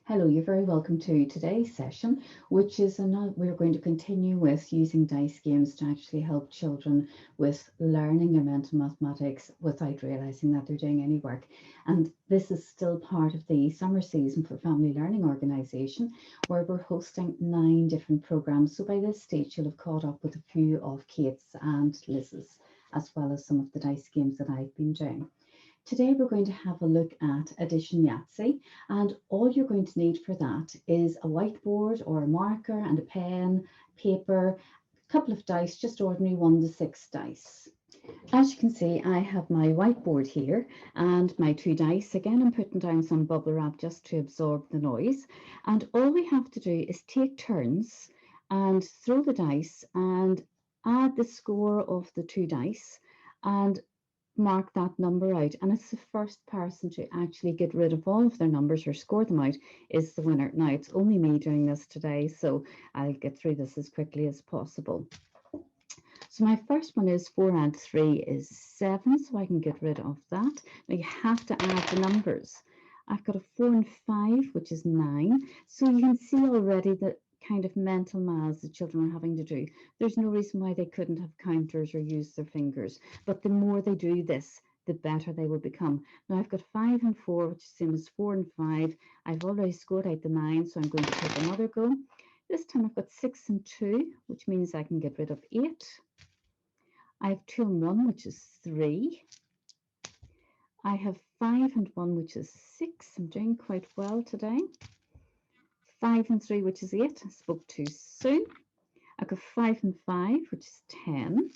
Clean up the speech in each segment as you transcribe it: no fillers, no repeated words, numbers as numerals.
Hello, you're very welcome to today's session, which is another, we're going to continue with using dice games to actually help children with learning their mental mathematics without realizing that they're doing any work. And this is still part of the summer season for Family Learning Organisation, where we're hosting 9 different programs. So by this stage, you'll have caught up with a few of Kate's and Liz's, as well as some of the dice games that I've been doing. Today we're going to have a look at Addition Yahtzee, and all you're going to need for that is a whiteboard or a marker and a pen, paper, a couple of dice, just ordinary 1 to 6 dice. As you can see, I have my whiteboard here and my 2 dice. Again, I'm putting down some bubble wrap just to absorb the noise. And all we have to do is take turns and throw the dice and add the score of the 2 dice and mark that number out, and it's the first person to actually get rid of all of their numbers or score them out is the winner. Now it's only me doing this today, so I'll get through this as quickly as possible. So my first one is 4 and 3 is 7, so I can get rid of that. Now you have to add the numbers. I've got a 4 and 5, which is 9, so you can see already that kind of mental maths the children are having to do. There's no reason why they couldn't have counters or use their fingers, but the more they do this, the better they will become. Now I've got 5 and 4, which is the same as 4 and 5. I've already scored out the 9, so I'm going to take another go. This time I've got 6 and 2, which means I can get rid of 8. I have 2 and 1, which is 3. I have 5 and 1, which is 6. I'm doing quite well today. 5 and 3, which is 8. I spoke too soon. I've got 5 and 5, which is 10.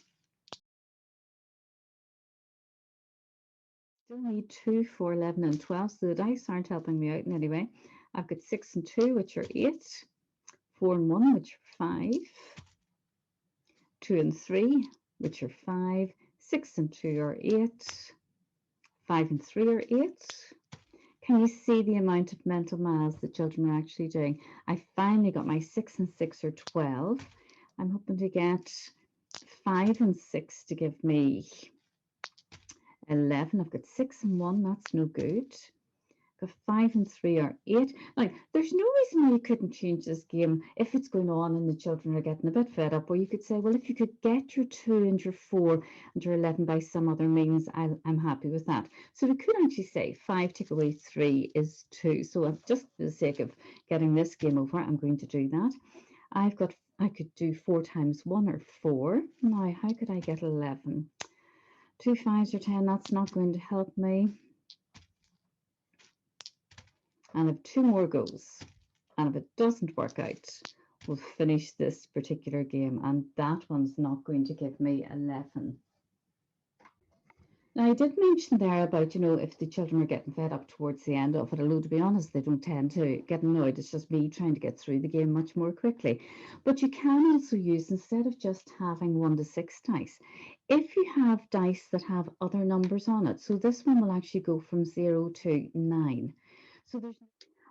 Still need 2, 4, 11, and 12, so the dice aren't helping me out in any way. I've got 6 and 2, which are 8. 4 and 1, which are 5. 2 and 3, which are 5. 6 and 2 are 8. 5 and 3 are 8. Can you see the amount of mental maths the children are actually doing? I finally got my 6 and 6 are 12. I'm hoping to get 5 and 6 to give me 11. I've got 6 and 1, that's no good. Got 5 and 3 are 8. Like, there's no reason why you couldn't change this game if it's going on and the children are getting a bit fed up. Or you could say, well, if you could get your 2 and your 4 and your 11 by some other means, I'm happy with that. So we could actually say 5 take away 3 is 2. So just for the sake of getting this game over, I'm going to do that. I could do 4 times 1 or 4. Now, how could I get 11? 2 5s or 10, that's not going to help me. And if 2 more goes, and if it doesn't work out, we'll finish this particular game, and that one's not going to give me 11. Now, I did mention there about, if the children are getting fed up towards the end of it, although to be honest, they don't tend to get annoyed. It's just me trying to get through the game much more quickly. But you can also use, instead of just having 1 to 6 dice, if you have dice that have other numbers on it, so this one will actually go from 0 to 9. So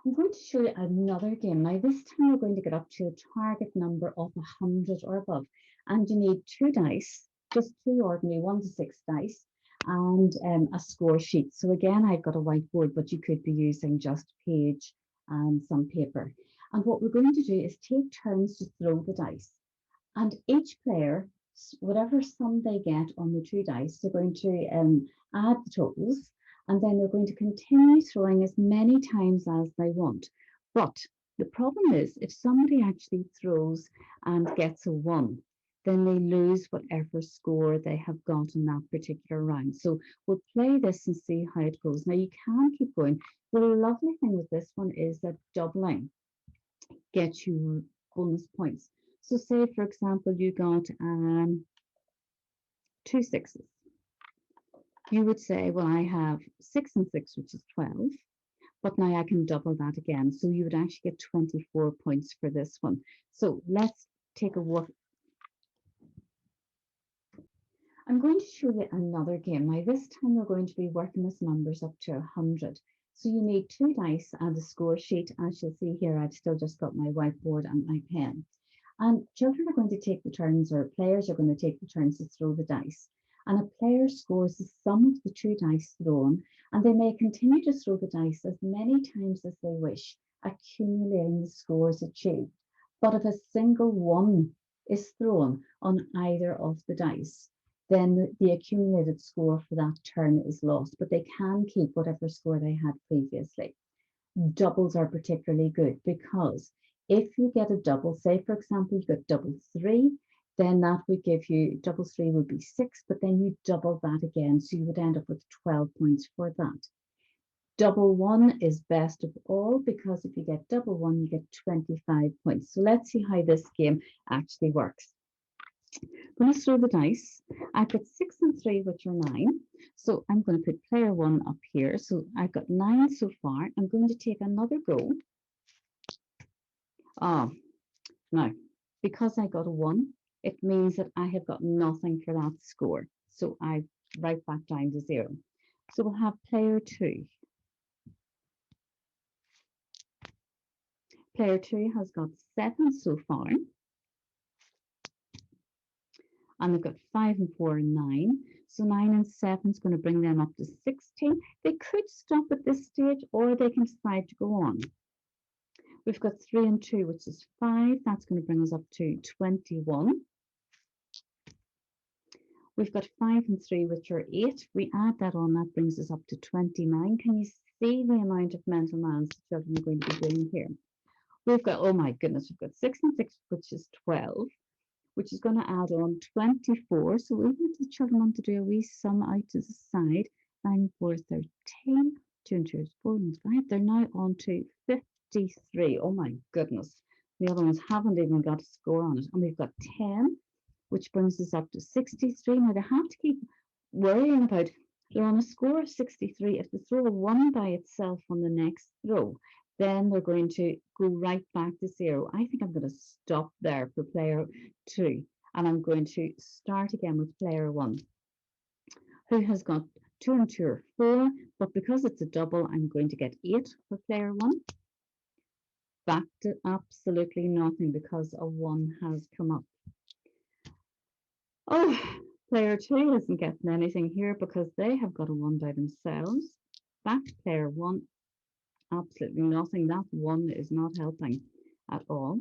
I'm going to show you another game. Now, this time we're going to get up to a target number of 100 or above. And you need 2 dice, just 2 ordinary 1 to 6 dice, and a score sheet. So again, I've got a whiteboard, but you could be using just page and some paper. And what we're going to do is take turns to throw the dice. And each player, whatever sum they get on the 2 dice, they're going to add the totals, and then they're going to continue throwing as many times as they want. But the problem is, if somebody actually throws and gets a 1, then they lose whatever score they have got in that particular round. So we'll play this and see how it goes. Now, you can keep going. The lovely thing with this one is that doubling gets you bonus points. So say, for example, you got 2 6s. You would say, well, I have 6 and 6, which is 12, but now I can double that again. So you would actually get 24 points for this one. So let's take a look. I'm going to show you another game. Now, this time we're going to be working with numbers up to 100. So you need 2 dice and a score sheet. As you'll see here, I've still just got my whiteboard and my pen. And children are going to take the turns, or players are going to take the turns to throw the dice. And a player scores the sum of the 2 dice thrown, and they may continue to throw the dice as many times as they wish accumulating the scores achieved. But if a single one is thrown on either of the dice, then the accumulated score for that turn is lost, but they can keep whatever score they had previously. Doubles are particularly good because if you get a double, say for example, you got double 3, then that would give you, double 3 would be 6, but then you double that again. So you would end up with 12 points for that. Double 1 is best of all because if you get double 1, you get 25 points. So let's see how this game actually works. I'm going to throw the dice. I've got 6 and 3, which are 9. So I'm going to put player 1 up here. So I've got 9 so far. I'm going to take another go. Now, because I got a 1, it means that I have got nothing for that score. So I write back down to 0. So we'll have player 2. Player 2 has got 7 so far. And they've got 5 and 4 and 9. So 9 and 7 is going to bring them up to 16. They could stop at this stage or they can decide to go on. We've got 3 and 2, which is 5. That's going to bring us up to 21. We've got 5 and 3, which are 8. We add that on, that brings us up to 29. Can you see the amount of mental maths the children are going to be doing here? We've got, oh my goodness, we've got 6 and 6, which is 12. Which is going to add on 24. So even if the children want to do a wee sum out to the side, 9, 4, 13, 2 and 2 is 4 and 5, they're now on to 53. Oh my goodness. The other ones haven't even got a score on it. And we've got 10, which brings us up to 63. Now they have to keep worrying about, they're on a score of 63. If they throw a 1 by itself on the next throw, then they're going to go right back to 0. I think I'm going to stop there for player 2. And I'm going to start again with player 1, who has got 2 and 2 are 4. But because it's a double, I'm going to get 8 for player 1. Back to absolutely nothing because a 1 has come up. Oh, player 2 isn't getting anything here because they have got a 1 by themselves. Back to player 1. Absolutely nothing. That 1 is not helping at all.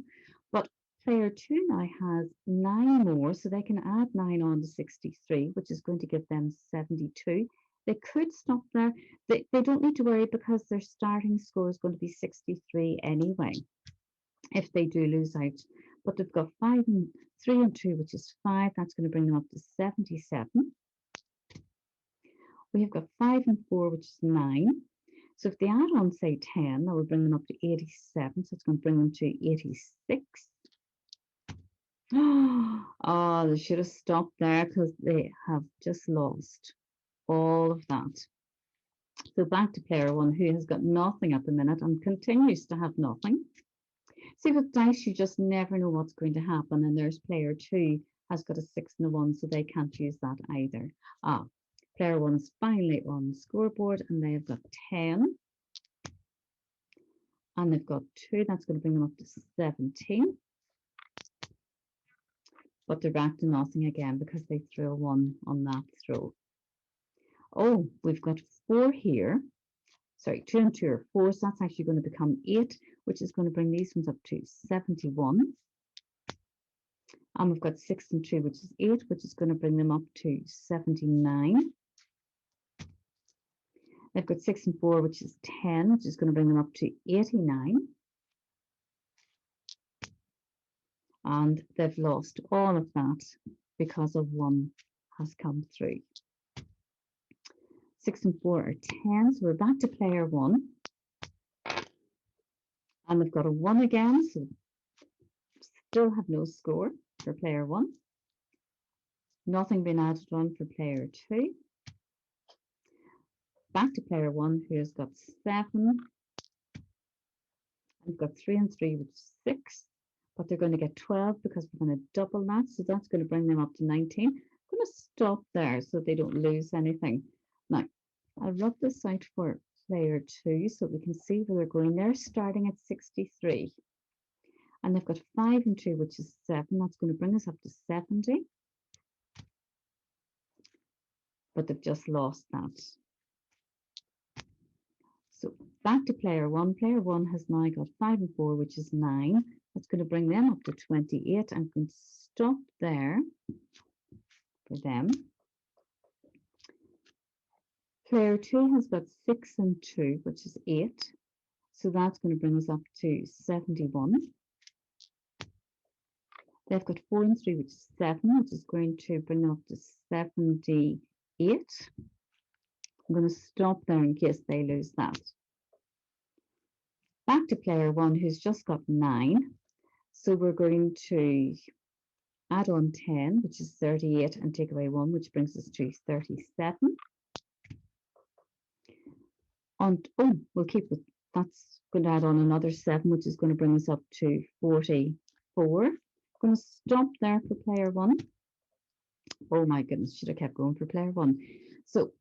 But player 2 now has 9 more, so they can add 9 on to 63, which is going to give them 72. They could stop there. They don't need to worry because their starting score is going to be 63 anyway, if they do lose out. But they've got 3 and 2, which is 5. That's going to bring them up to 77. We have got 5 and 4, which is 9. So if they add on, say, 10, that will bring them up to 87. So it's going to bring them to 86. Oh, they should have stopped there because they have just lost all of that. So back to player 1, who has got nothing at the minute and continues to have nothing. See, with dice, you just never know what's going to happen. And there's player 2 has got a 6 and a 1, so they can't use that either. Player 1's finally on the scoreboard and they've got 10. And they've got 2. That's going to bring them up to 17. But they're back to nothing again because they threw a 1 on that throw. Oh, we've got 4 here. Sorry, 2 and 2 are 4. So that's actually going to become 8, which is going to bring these ones up to 71. And we've got 6 and 2, which is 8, which is going to bring them up to 79. They've got 6 and 4, which is 10, which is going to bring them up to 89. And they've lost all of that because of 1 has come through. 6 and 4 are 10, so we're back to player 1. And they've got a 1 again, so still have no score for player 1. Nothing been added on for player 2. Back to player 1, who has got 7. I've got 3 and 3, which is 6. But they're going to get 12 because we're going to double that. So that's going to bring them up to 19. I'm going to stop there so they don't lose anything. Now, I'll rub this out for player 2 so we can see where they're going. They're starting at 63. And they've got 5 and 2, which is 7. That's going to bring us up to 70. But they've just lost that. So back to player one. Player one has now got 5 and 4, which is 9. That's going to bring them up to 28. I'm going to stop there for them. Player two has got 6 and 2, which is 8. So that's going to bring us up to 71. They've got 4 and 3, which is 7, which is going to bring up to 78. I'm going to stop there in case they lose that. Back to player one, who's just got 9. So we're going to add on 10, which is 38, and take away 1, which brings us to 37. And we'll keep with that's going to add on another 7, which is going to bring us up to 44. I'm going to stop there for player one. Oh my goodness, should have kept going for player one. So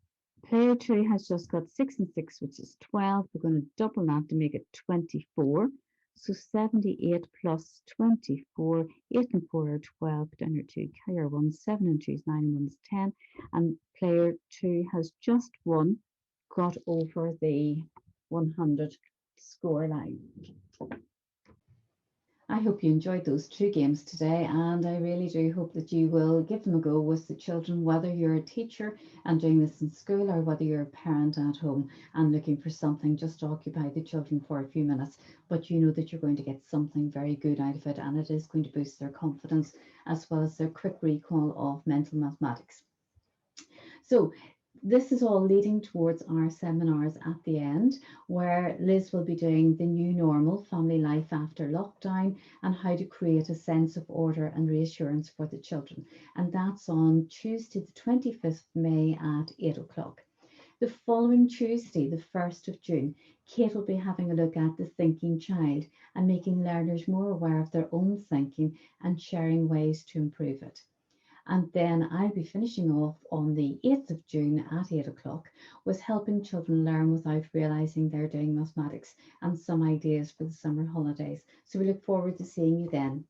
player two has just got 6 and 6, which is 12. We're going to double that to make it 24. So 78 plus 24, 8 and 4 are 12, down here 2, player 1, 7 and 2 is 9 and 1 is 10. And player 2 has just got over the 100 score line. I hope you enjoyed those 2 games today, and I really do hope that you will give them a go with the children, whether you're a teacher and doing this in school or whether you're a parent at home and looking for something just to occupy the children for a few minutes. But you know that you're going to get something very good out of it, and it is going to boost their confidence as well as their quick recall of mental mathematics. So this is all leading towards our seminars at the end, where Liz will be doing the new normal, family life after lockdown, and how to create a sense of order and reassurance for the children. And that's on Tuesday, the 25th of May at 8 o'clock. The following Tuesday, the 1st of June, Kate will be having a look at the thinking child and making learners more aware of their own thinking and sharing ways to improve it. And then I'll be finishing off on the 8th of June at 8 o'clock with helping children learn without realising they're doing mathematics and some ideas for the summer holidays. So we look forward to seeing you then.